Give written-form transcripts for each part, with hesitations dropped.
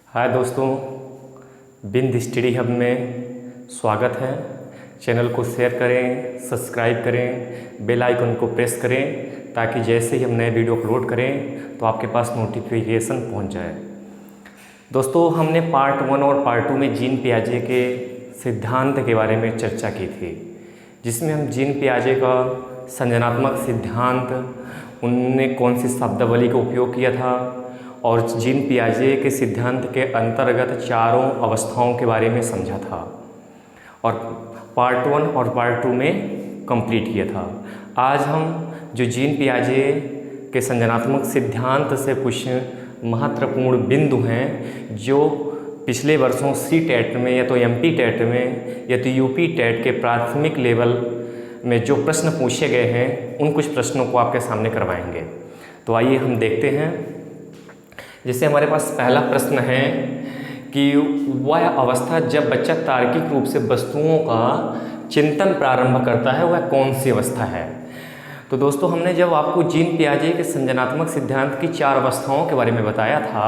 हाय दोस्तों, बिंद study hub में स्वागत है। चैनल को शेयर करें, सब्सक्राइब करें, बेल आइकन को प्रेस करें ताकि जैसे ही हम नए वीडियो अपलोड करें तो आपके पास नोटिफिकेशन पहुंच जाए। दोस्तों, हमने पार्ट 1 और पार्ट 2 में जीन पियाजे के सिद्धांत के बारे में चर्चा की थी, जिसमें हम जीन पियाजे का संज्ञानात्मक सिद्धांत, उनने कौन सी शब्दावली का उपयोग किया था और जीन पियाजे के सिद्धांत के अंतर्गत चारों अवस्थाओं के बारे में समझा था और पार्ट 1 और पार्ट 2 में कंप्लीट किया था। आज हम जो जीन पियाजे के संज्ञानात्मक सिद्धांत से कुछ महत्वपूर्ण बिंदु हैं जो पिछले वर्षों सी टेट में या तो एमपी टेट में या तो यूपी टेट के प्राथमिक लेवल में जो प्रश्न पूछे गए हैं, उन कुछ प्रश्नों को आपके सामने करवाएंगे। तो आइए हम देखते हैं। जैसे हमारे पास पहला प्रश्न है कि वह अवस्था जब बच्चा तार्किक रूप से वस्तुओं का चिंतन प्रारंभ करता है, वह कौन सी अवस्था है। तो दोस्तों, हमने जब आपको जीन पियाजे के संज्ञानात्मक सिद्धांत की 4 अवस्थाओं के बारे में बताया था,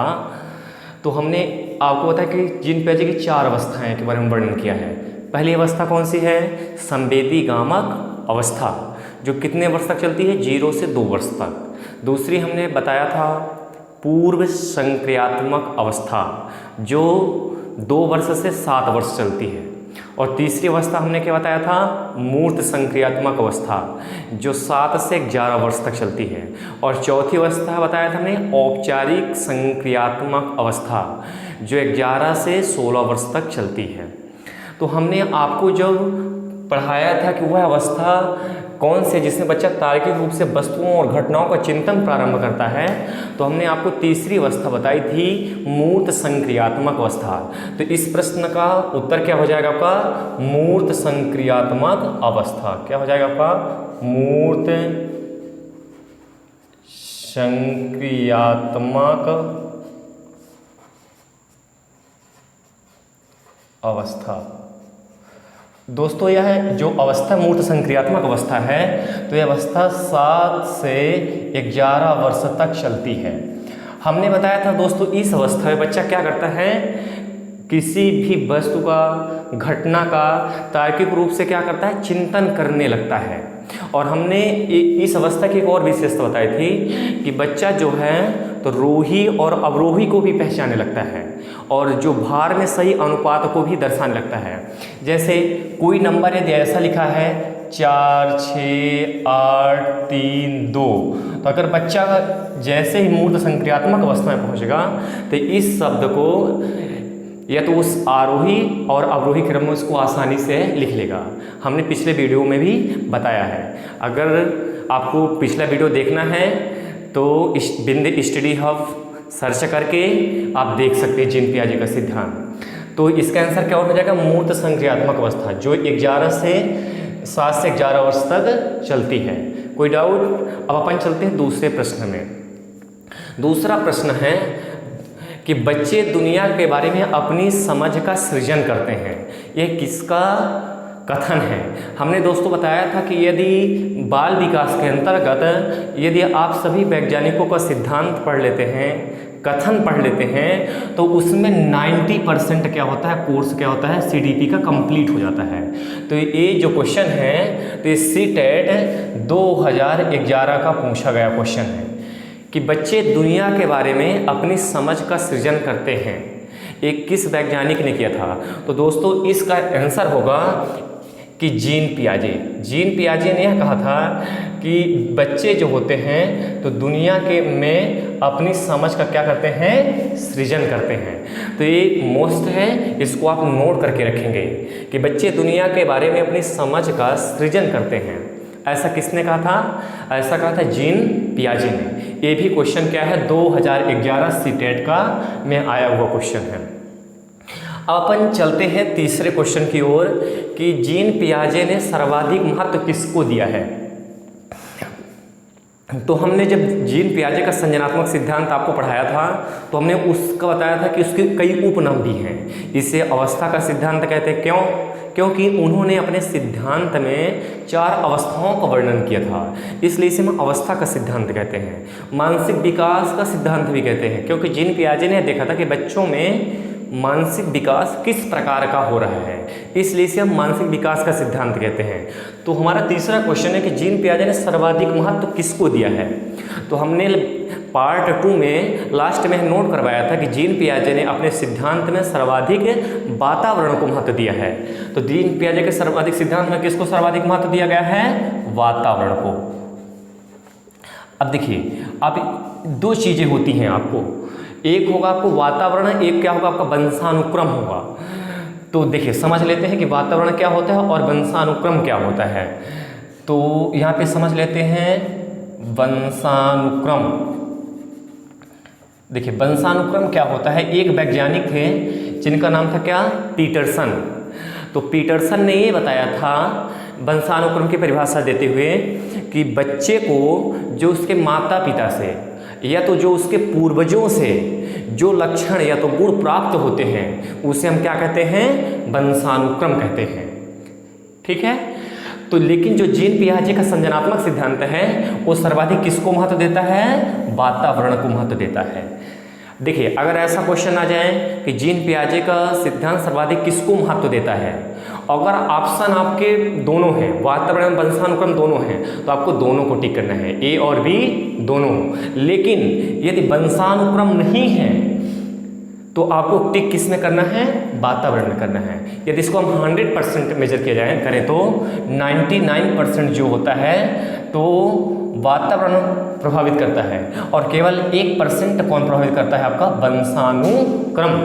तो हमने आपको बताया कि जीन पियाजे की 4 अवस्थाएं के बारे में वर्णन किया है। पहली अवस्था कौन सी है? संवेदीगामक अवस्था, जो कितने वर्ष तक चलती है? 0 से 2 वर्ष तक। दूसरी हमने बताया था पूर्व संक्रियात्मक अवस्था, जो 2 वर्ष से 7 वर्ष चलती है। और तीसरी अवस्था हमने क्या बताया था? मूर्त संक्रियात्मक अवस्था, जो 7 से 11 वर्ष तक चलती है। और चौथी अवस्था बताया था हमने औपचारिक संक्रियात्मक अवस्था, जो 11 से 16 वर्ष तक चलती है। तो हमने आपको जब पढ़ाया था कि वह अवस्था कौन से जिसमें बच्चा तार्किक रूप से वस्तुओं और घटनाओं का चिंतन प्रारंभ करता है, तो हमने आपको तीसरी अवस्था बताई थी मूर्त संक्रियात्मक अवस्था। तो इस प्रश्न का उत्तर क्या हो जाएगा आपका? मूर्त संक्रियात्मक अवस्था। क्या हो जाएगा आपका? मूर्त संक्रियात्मक अवस्था। दोस्तों, यह जो अवस्था मूर्त संक्रियात्मक अवस्था है, तो यह अवस्था 7 से 11 वर्ष तक चलती है। हमने बताया था दोस्तों, इस अवस्था में बच्चा क्या करता है? किसी भी वस्तु का, घटना का तार्किक रूप से क्या करता है? चिंतन करने लगता है। और हमने इस अवस्था की एक और विशेषता बताई थी कि बच्चा जो है तो रोही और अवरोही को भी पहचानने लगता है और जो भार में सही अनुपात को भी दर्शाने लगता है। जैसे कोई नंबर यदि ऐसा लिखा है 4, 6, 8, 3, 2, तो अगर बच्चा जैसे ही मूर्त संक्रियात्मक अवस्था में पहुंचेगा तो इस शब्द को या तो उस आरोही और अवरोही क्रम में उसको आसानी से लिख लेगा। हमने पिछले वीडियो में भी बताया है। अगर आपको पिछला वीडियो देखना है तो बिंद स्टडी हब सर्च करके आप देख सकते हैं जीन पियाजे का सिद्धांत। तो इसका आंसर क्या हो जाएगा? मूर्त संक्रियात्मक अवस्था, जो 11 से 7 से 11 वर्ष तक चलती है। कोई डाउट? अब अपन चलते हैं दूसरे प्रश्न में। दूसरा प्रश्न है कि बच्चे दुनिया के बारे में अपनी समझ का सृजन करते हैं। यह किसका कथन है? हमने दोस्तों बताया था कि यदि बाल विकास के अंतर्गत यदि आप सभी वैज्ञानिकों का सिद्धांत पढ़ लेते हैं, कथन पढ़ लेते हैं, तो उसमें 90% क्या होता है? कोर्स क्या होता है? सीडीपी का कंप्लीट हो जाता है। तो ये जो क्वेश्चन है, तो ये सी टेट 2011 का पूछा गया क्वेश्चन है कि बच्चे दुनिया के बारे में अपनी समझ का सृजन करते हैं। एक किस वैज्ञानिक ने किया था? तो दोस्तों, इसका आंसर होगा कि जीन पियाजे। जीन पियाजे ने यह कहा था कि बच्चे जो होते हैं तो दुनिया के में अपनी समझ का क्या करते हैं? सृजन करते हैं। तो ये मोस्ट है, इसको आप नोट करके रखेंगे कि बच्चे दुनिया के बारे में अपनी समझ का सृजन करते हैं। ऐसा किसने कहा था? ऐसा कहा था जीन पियाजे ने। ये भी क्वेश्चन क्या है? 2011 सी टेट का में आया हुआ क्वेश्चन है। अपन चलते हैं तीसरे क्वेश्चन की ओर कि जीन पियाजे ने सर्वाधिक महत्व किसको दिया है। तो हमने जब जीन पियाजे का संज्ञानात्मक सिद्धांत आपको पढ़ाया था, तो हमने उसका बताया था कि उसके कई उपनाम भी हैं। इसे अवस्था का सिद्धांत कहते हैं। क्यों? क्योंकि उन्होंने अपने सिद्धांत में 4 अवस्थाओं का वर्णन किया था, इसलिए इसे हम अवस्था का सिद्धांत कहते हैं। मानसिक विकास का सिद्धांत भी कहते हैं, क्योंकि जीन पियाजे ने देखा था कि बच्चों में मानसिक विकास किस प्रकार का हो रहा है, इसलिए इसे हम मानसिक विकास का सिद्धांत कहते हैं। तो हमारा तीसरा क्वेश्चन है कि जीन पियाजे ने सर्वाधिक महत्व किसको दिया है। तो हमने पार्ट 2 में लास्ट में नोट करवाया था कि जीन पियाजे ने अपने सिद्धांत में सर्वाधिक वातावरण को महत्व दिया है। तो जीन पियाजे के सर्वाधिक सिद्धांत में किसको सर्वाधिक महत्व दिया गया है? वातावरण को। अब देखिए, अब 2 चीज़ें होती हैं आपको, एक होगा आपको वातावरण, एक क्या होगा आपका वंशानुक्रम होगा। तो देखिए समझ लेते हैं कि वातावरण क्या होता है और वंशानुक्रम क्या होता है। तो यहाँ पे समझ लेते हैं वंशानुक्रम। देखिए वंशानुक्रम क्या होता है, एक वैज्ञानिक थे जिनका नाम था क्या? पीटरसन। तो पीटरसन ने ये बताया था वंशानुक्रम की परिभाषा देते हुए कि बच्चे को जो उसके माता पिता से या तो जो उसके पूर्वजों से जो लक्षण या तो गुण प्राप्त होते हैं उसे हम क्या कहते हैं? वंशानुक्रम कहते हैं। ठीक है। तो लेकिन जो जीन पियाजे का संज्ञानात्मक सिद्धांत है वो सर्वाधिक किसको महत्व देता है? वातावरण को महत्व देता है। देखिए अगर ऐसा क्वेश्चन आ जाए कि जीन पियाजे का सिद्धांत सर्वाधिक किसको महत्व देता है, अगर ऑप्शन आपके दोनों हैं, वातावरण वंशानुक्रम दोनों हैं, तो आपको दोनों को टिक करना है, ए और बी दोनों। लेकिन यदि वंशानुक्रम नहीं है तो आपको टिक किस में करना है? वातावरण में करना है। यदि इसको हम 100% मेजर किया जाए करें तो 99% जो होता है तो वातावरण प्रभावित करता है और केवल 1% कौन प्रभावित करता है? आपका वंशानुक्रम।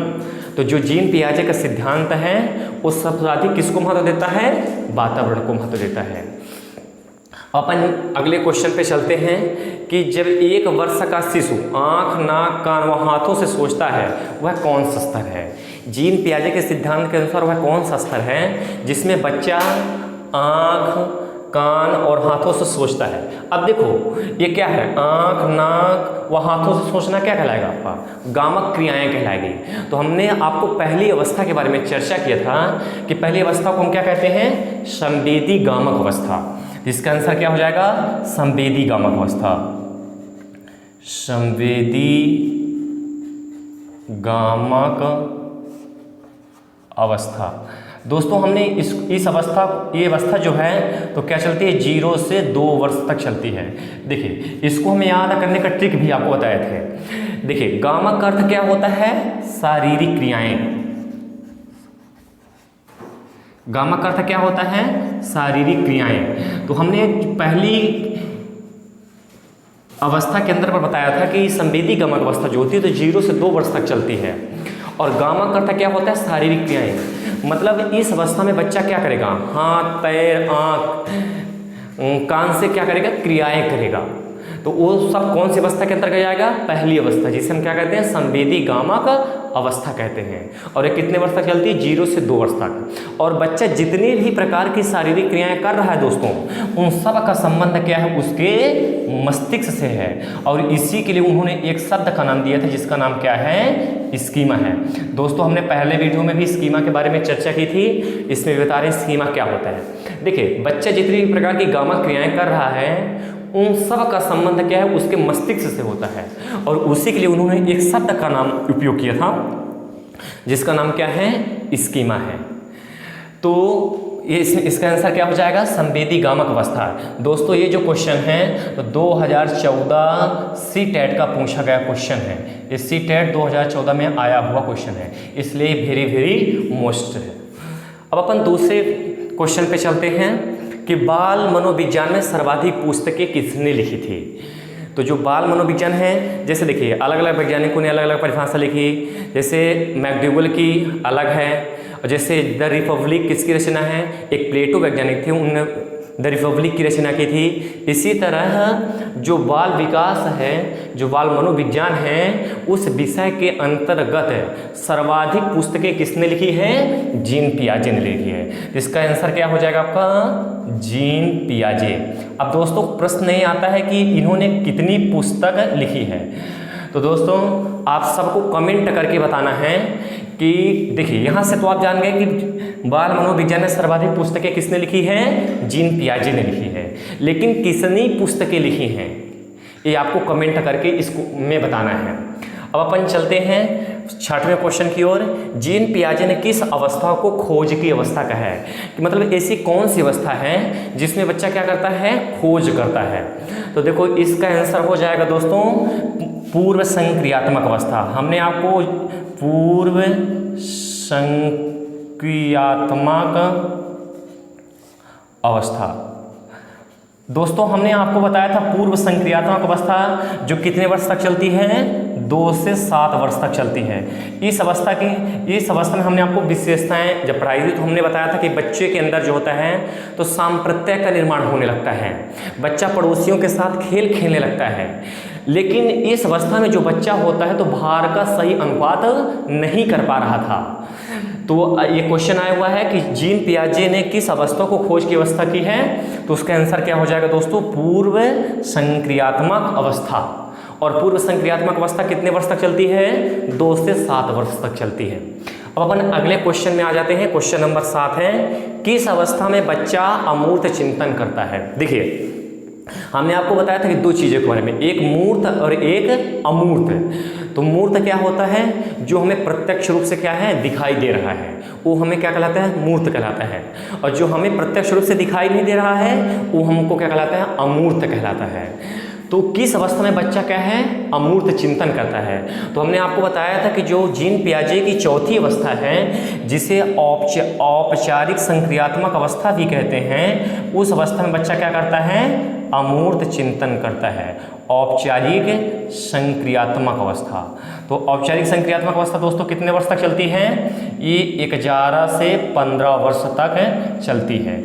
तो जो जीन पियाजे का सिद्धांत है वो सबसे अधिक किसको महत्व देता है? वातावरण को महत्व देता है। अपन अगले क्वेश्चन पे चलते हैं कि जब 1 वर्ष का शिशु आँख, नाक, कान व हाथों से सोचता है वह कौन सा स्तर है? जीन पियाजे के सिद्धांत के अनुसार वह कौन सा स्तर है जिसमें बच्चा आँख, कान और हाथों से सोचता है? अब देखो ये क्या है? आँख, नाक व हाथों से सोचना क्या कहलाएगा? आपका गामक क्रियाएं कहलाएगी। तो हमने आपको पहली अवस्था के बारे में चर्चा किया था कि पहली अवस्था को हम क्या कहते हैं? संवेदी गामक अवस्था। इसका आंसर क्या हो जाएगा? संवेदी गामक अवस्था। संवेदी गामक अवस्था। दोस्तों हमने इस अवस्था, ये अवस्था जो है तो क्या चलती है? 0 से 2 वर्ष तक चलती है। देखिए इसको हमें याद करने का ट्रिक भी आपको बताए थे। देखिए गामक का अर्थ क्या होता है? शारीरिक क्रियाएं। गामक का अर्थ क्या होता है? शारीरिक क्रियाएं। तो हमने पहली अवस्था के अंदर पर बताया था कि संवेदी गामक अवस्था जो होती है तो 0 से 2 वर्ष तक चलती है। और गामक का अर्थ क्या होता है? शारीरिक क्रियाएं। मतलब इस अवस्था में बच्चा क्या करेगा? हाथ, पैर, आँख, कान से क्या करेगा? क्रियाएं करेगा। तो वो सब कौन सी अवस्था के अंतर्गत जाएगा? पहली अवस्था, जिसे हम क्या कहते हैं? संवेदी गामक अवस्था कहते हैं। और ये कितने वर्ष तक चलती है? 0 से 2 वर्ष तक। और बच्चा जितनी भी प्रकार की शारीरिक क्रियाएं कर रहा है दोस्तों, उन सब का संबंध क्या है? उसके मस्तिष्क से है। और इसी के लिए उन्होंने एक शब्द का नाम दिया था जिसका नाम क्या है? स्कीमा है। दोस्तों हमने पहले वीडियो में भी स्कीमा के बारे में चर्चा की थी, इसमें बता रहे हैं स्कीमा क्या होता है। देखिए बच्चा जितनी भी प्रकार की गामक क्रियाएं कर रहा है उन सब का संबंध क्या है? उसके मस्तिष्क से होता है। और उसी के लिए उन्होंने एक शब्द का नाम उपयोग किया था जिसका नाम क्या है? स्कीमा है। तो ये इसका आंसर क्या हो जाएगा? संवेदी गामक अवस्था। दोस्तों ये जो क्वेश्चन है तो 2014 CTET का पूछा गया क्वेश्चन है। ये CTET 2014 में आया हुआ क्वेश्चन है, इसलिए वेरी मोस्ट है। अब अपन दूसरे क्वेश्चन पे चलते हैं कि बाल मनोविज्ञान में सर्वाधिक पुस्तकें किसने लिखी थी? तो जो बाल मनोविज्ञान है, जैसे देखिए अलग अलग वैज्ञानिकों ने अलग अलग परिभाषा लिखी। जैसे मैकडूगल की अलग है, और जैसे द रिपब्लिक किसकी रचना है? एक प्लेटो वैज्ञानिक थे, उन्होंने द रिपब्लिक की रचना की थी। इसी तरह जो बाल विकास है, जो बाल मनोविज्ञान है, उस विषय के अंतर्गत सर्वाधिक पुस्तकें किसने लिखी है? जीन पियाजे ने लिखी है। इसका आंसर क्या हो जाएगा आपका? जीन पियाजे। अब दोस्तों प्रश्न नहीं आता है कि इन्होंने कितनी पुस्तक लिखी है, तो दोस्तों आप सबको कमेंट करके बताना है कि देखिए यहाँ से तो आप जान गए कि बाल मनोविज्ञान में सर्वाधिक पुस्तकें किसने लिखी हैं? जीन पियाजे ने लिखी है। लेकिन कितनी पुस्तकें लिखी हैं ये आपको कमेंट करके इसको में बताना है। अब अपन चलते हैं 6वें क्वेश्चन की ओर। जीन पियाजे ने किस अवस्था को खोज की अवस्था कहा है? कि मतलब ऐसी कौन सी अवस्था है जिसमें बच्चा क्या करता है? खोज करता है। तो देखो इसका आंसर हो जाएगा दोस्तों पूर्व संक्रियात्मक अवस्था। हमने आपको पूर्व संक्रियात्मक अवस्था दोस्तों हमने आपको बताया था पूर्व संक्रियात्मक अवस्था जो कितने वर्ष तक चलती है? 2 से 7 वर्ष तक चलती है। इस अवस्था में हमने आपको विशेषताएं जब पढ़ाई थी तो हमने बताया था कि बच्चे के अंदर जो होता है तो सांप्रत्य का निर्माण होने लगता है, बच्चा पड़ोसियों के साथ खेल खेलने लगता है। लेकिन इस अवस्था में जो बच्चा होता है तो भार का सही अनुपात नहीं कर पा रहा था। तो ये क्वेश्चन आया हुआ है कि जीन पियाजे ने किस अवस्था को खोज की अवस्था की है? तो उसका आंसर क्या हो जाएगा दोस्तों? पूर्व संक्रियात्मक अवस्था। और पूर्व संक्रियात्मक अवस्था कितने वर्ष तक चलती है? 2 से 7 वर्ष तक चलती है। अब अपन अगले क्वेश्चन में आ जाते हैं। क्वेश्चन नंबर 7 है किस अवस्था में बच्चा अमूर्त चिंतन करता है? देखिए हमने आपको बताया था कि 2 चीज़ों के बारे में, एक मूर्त और एक अमूर्त। तो मूर्त क्या होता है? जो हमें प्रत्यक्ष रूप से क्या है? दिखाई दे रहा है, वो हमें क्या कहलाता है? मूर्त कहलाता है। और जो हमें प्रत्यक्ष रूप से दिखाई नहीं दे रहा है वो हमको क्या कहलाता है? अमूर्त कहलाता है। तो किस अवस्था में बच्चा क्या है? अमूर्त चिंतन करता है। तो हमने आपको बताया था कि जो जीन पियाजे की चौथी अवस्था है जिसे औपचारिक संक्रियात्मक अवस्था भी कहते हैं, उस अवस्था में बच्चा क्या करता है? अमूर्त चिंतन करता है। औपचारिक संक्रियात्मक अवस्था। तो औपचारिक संक्रियात्मक अवस्था दोस्तों कितने वर्ष तक चलती है? ये 11 से 15 वर्ष तक चलती है।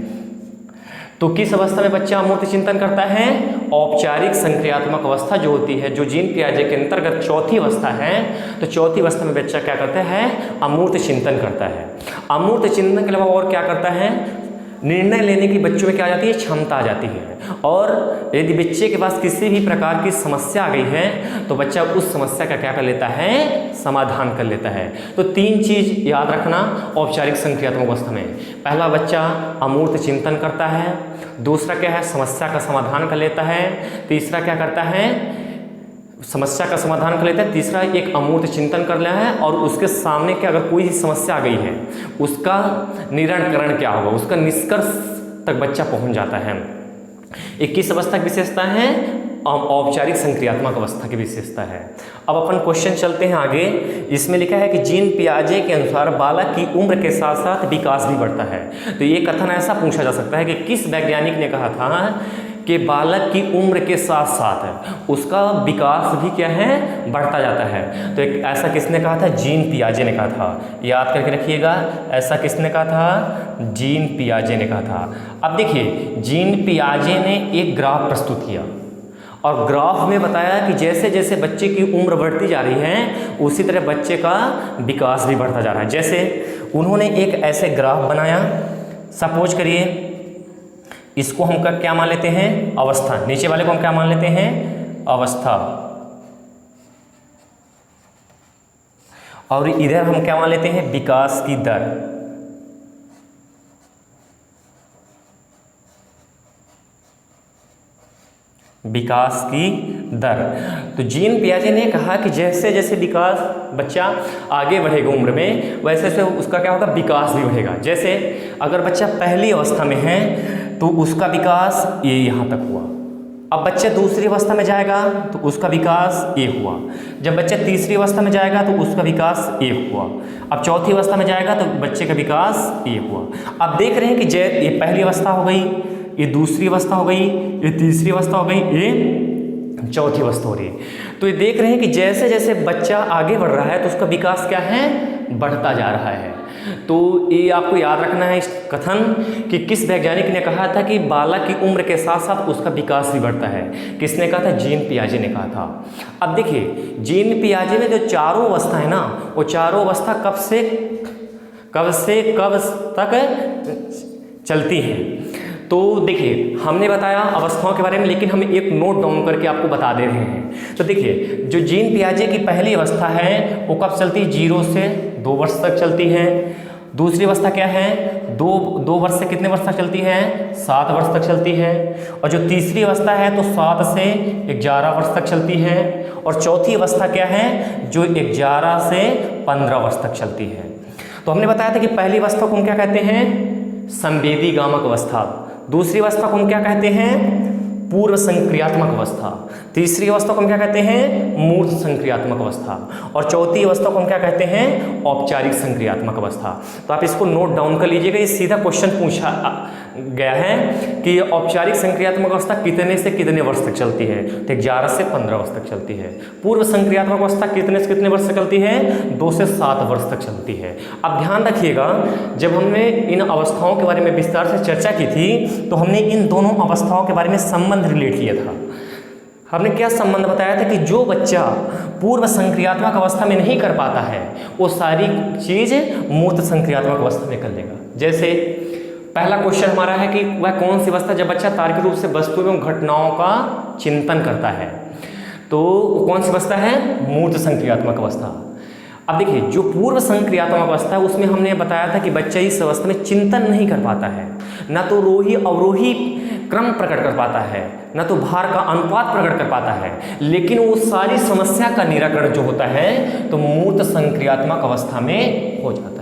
तो किस अवस्था में बच्चा अमूर्त चिंतन करता है? औपचारिक संक्रियात्मक अवस्था जो होती है, जो जीन पियाजे के अंतर्गत चौथी अवस्था है, तो चौथी अवस्था में बच्चा क्या करता है? अमूर्त चिंतन करता है। अमूर्त चिंतन के अलावा और क्या करता है? निर्णय लेने की बच्चों में क्या आ जाती है? क्षमता आ जाती है। और यदि बच्चे के पास किसी भी प्रकार की समस्या आ गई है तो बच्चा उस समस्या का क्या कर लेता है? समाधान कर लेता है। तो 3 चीज़ याद रखना औपचारिक संक्रियात्मक अवस्था में। पहला, बच्चा अमूर्त चिंतन करता है। दूसरा क्या है? समस्या का समाधान कर लेता है। तीसरा क्या करता है? समस्या का समाधान कर लेता है। तीसरा एक अमूर्त चिंतन कर लिया है और उसके सामने के अगर कोई समस्या आ गई है उसका निराकरण क्या होगा, उसका निष्कर्ष तक बच्चा पहुंच जाता है। 21 अवस्था की विशेषता है, औपचारिक संक्रियात्मक अवस्था की विशेषता है। अब अपन क्वेश्चन चलते हैं आगे। इसमें लिखा है कि जीन पियाजे के अनुसार बालक की उम्र के साथ साथ विकास भी बढ़ता है। तो ये कथन ऐसा पूछा जा सकता है कि किस वैज्ञानिक ने कहा था कि बालक की उम्र के साथ साथ उसका विकास भी क्या है? बढ़ता जाता है। तो एक ऐसा किसने कहा था? जीन पियाजे ने कहा था। याद करके रखिएगा, ऐसा किसने कहा था? जीन पियाजे ने कहा था। अब देखिए जीन पियाजे ने एक ग्राफ प्रस्तुत किया और ग्राफ में बताया कि जैसे जैसे बच्चे की उम्र बढ़ती जा रही है उसी तरह बच्चे का विकास भी बढ़ता जा रहा है। जैसे उन्होंने एक ऐसे ग्राफ बनाया, सपोज करिए इसको हम क्या मान लेते हैं? अवस्था। नीचे वाले को हम क्या मान लेते हैं? अवस्था। और इधर हम क्या मान लेते हैं? विकास की दर। विकास की दर। तो जीन पियाजे ने कहा कि जैसे जैसे विकास बच्चा आगे बढ़ेगा उम्र में वैसे वैसे उसका क्या होगा? विकास भी बढ़ेगा। जैसे अगर बच्चा पहली अवस्था में है तो उसका विकास ये यहाँ तक हुआ। अब बच्चा दूसरी अवस्था में जाएगा तो उसका विकास ये हुआ। जब बच्चा तीसरी अवस्था में जाएगा तो उसका विकास ये हुआ। अब चौथी अवस्था में जाएगा तो बच्चे का विकास ये हुआ। अब देख रहे हैं कि ये पहली अवस्था हो गई, ये दूसरी अवस्था हो गई, ये तीसरी अवस्था हो गई, ये चौथी अवस्था हो रही है। तो ये देख रहे हैं कि जैसे जैसे बच्चा आगे बढ़ रहा है तो उसका विकास क्या है? बढ़ता जा रहा है। तो ये आपको याद रखना है इस कथन कि किस वैज्ञानिक ने कहा था कि बालक की उम्र के साथ साथ उसका विकास भी बढ़ता है। किसने कहा था? जीन पियाजे ने कहा था। अब देखिए जीन पियाजे में जो चारों अवस्था है ना, वो चारों अवस्था कब से कब तक चलती हैं? तो देखिए हमने बताया अवस्थाओं के बारे में, लेकिन हम एक नोट डाउन करके आपको बता दे रहे हैं। तो देखिए जो जीन पियाजे की पहली अवस्था है वो कब चलती है? 0 से 2 वर्ष तक चलती है। दूसरी अवस्था क्या है, 2 वर्ष से कितने वर्ष तक चलती है, 7 वर्ष तक चलती है। और जो तीसरी अवस्था है तो 7 से 11 वर्ष तक चलती है। और चौथी अवस्था क्या है, जो 11 से 15 वर्ष तक चलती है। तो हमने बताया था कि पहली अवस्था को हम क्या कहते हैं, संवेदी गामक अवस्था। दूसरी अवस्था को हम क्या कहते हैं, पूर्व संक्रियात्मक अवस्था। तीसरी अवस्था को हम क्या कहते हैं, मूर्त संक्रियात्मक अवस्था। और चौथी अवस्था को हम क्या कहते हैं, औपचारिक संक्रियात्मक अवस्था। तो आप इसको नोट डाउन कर लीजिएगा, ये सीधा क्वेश्चन पूछा गया है कि औपचारिक संक्रियात्मक अवस्था कितने से कितने वर्ष तक चलती है, तो 11 से 15 वर्ष तक चलती है। पूर्व संक्रियात्मक अवस्था कितने से कितने वर्ष तक चलती है, 2 से 7 वर्ष तक चलती है। अब ध्यान रखिएगा, जब हमने इन अवस्थाओं के बारे में विस्तार से चर्चा की थी तो हमने इन दोनों अवस्थाओं के बारे में संबंध रिलेट किया था। हमने क्या संबंध बताया था कि जो बच्चा पूर्व संक्रियात्मक अवस्था में नहीं कर पाता है वो सारी चीज मूर्त संक्रियात्मक अवस्था में कर लेगा। जैसे पहला क्वेश्चन हमारा है कि वह कौन सी अवस्था, जब बच्चा तार्किक रूप से वस्तु एवं घटनाओं का चिंतन करता है, तो कौन सी अवस्था है, मूर्त संक्रियात्मक अवस्था। अब देखिए, जो पूर्व संक्रियात्मक अवस्था है उसमें हमने बताया था कि बच्चा इस अवस्था में चिंतन नहीं कर पाता है, ना तो रोही अवरोही क्रम प्रकट कर पाता है, ना तो भार का अनुपात प्रकट कर पाता है, लेकिन वो सारी समस्या का निराकरण जो होता है तो मूर्त संक्रियात्मक अवस्था में हो जाता है।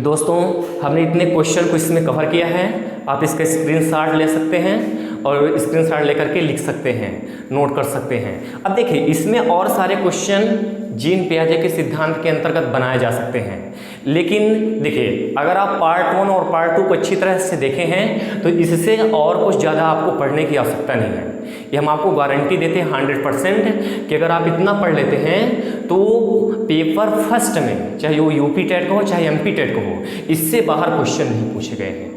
दोस्तों, हमने इतने क्वेश्चन को इसमें कवर किया है। आप इसका स्क्रीनशॉट ले सकते हैं और स्क्रीनशॉट लेकर के लिख सकते हैं, नोट कर सकते हैं। अब देखिए, इसमें और सारे क्वेश्चन जीन पियाजे के सिद्धांत के अंतर्गत बनाए जा सकते हैं, लेकिन देखिए, अगर आप पार्ट 1 और पार्ट 2 को अच्छी तरह से देखे हैं तो इससे और कुछ ज़्यादा आपको पढ़ने की आवश्यकता नहीं है। ये हम आपको गारंटी देते हैं 100% कि अगर आप इतना पढ़ लेते हैं तो पेपर फर्स्ट में, चाहे वो यूपी टेट का हो चाहे एमपी टेट का हो, इससे बाहर क्वेश्चन नहीं पूछे गए हैं।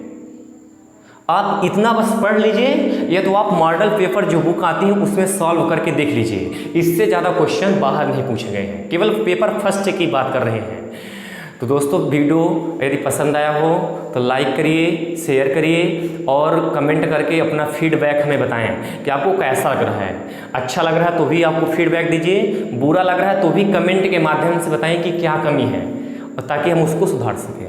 आप इतना बस पढ़ लीजिए, या तो आप मॉडल पेपर जो बुक आती है उसमें सॉल्व करके देख लीजिए, इससे ज़्यादा क्वेश्चन बाहर नहीं पूछे गए हैं, केवल पेपर फर्स्ट की बात कर रहे हैं। तो दोस्तों, वीडियो यदि पसंद आया हो तो लाइक करिए, शेयर करिए और कमेंट करके अपना फीडबैक हमें बताएं कि आपको कैसा लग रहा है। अच्छा लग रहा है तो भी आपको फीडबैक दीजिए, बुरा लग रहा है तो भी कमेंट के माध्यम से बताएं कि क्या कमी है, और ताकि हम उसको सुधार सकें।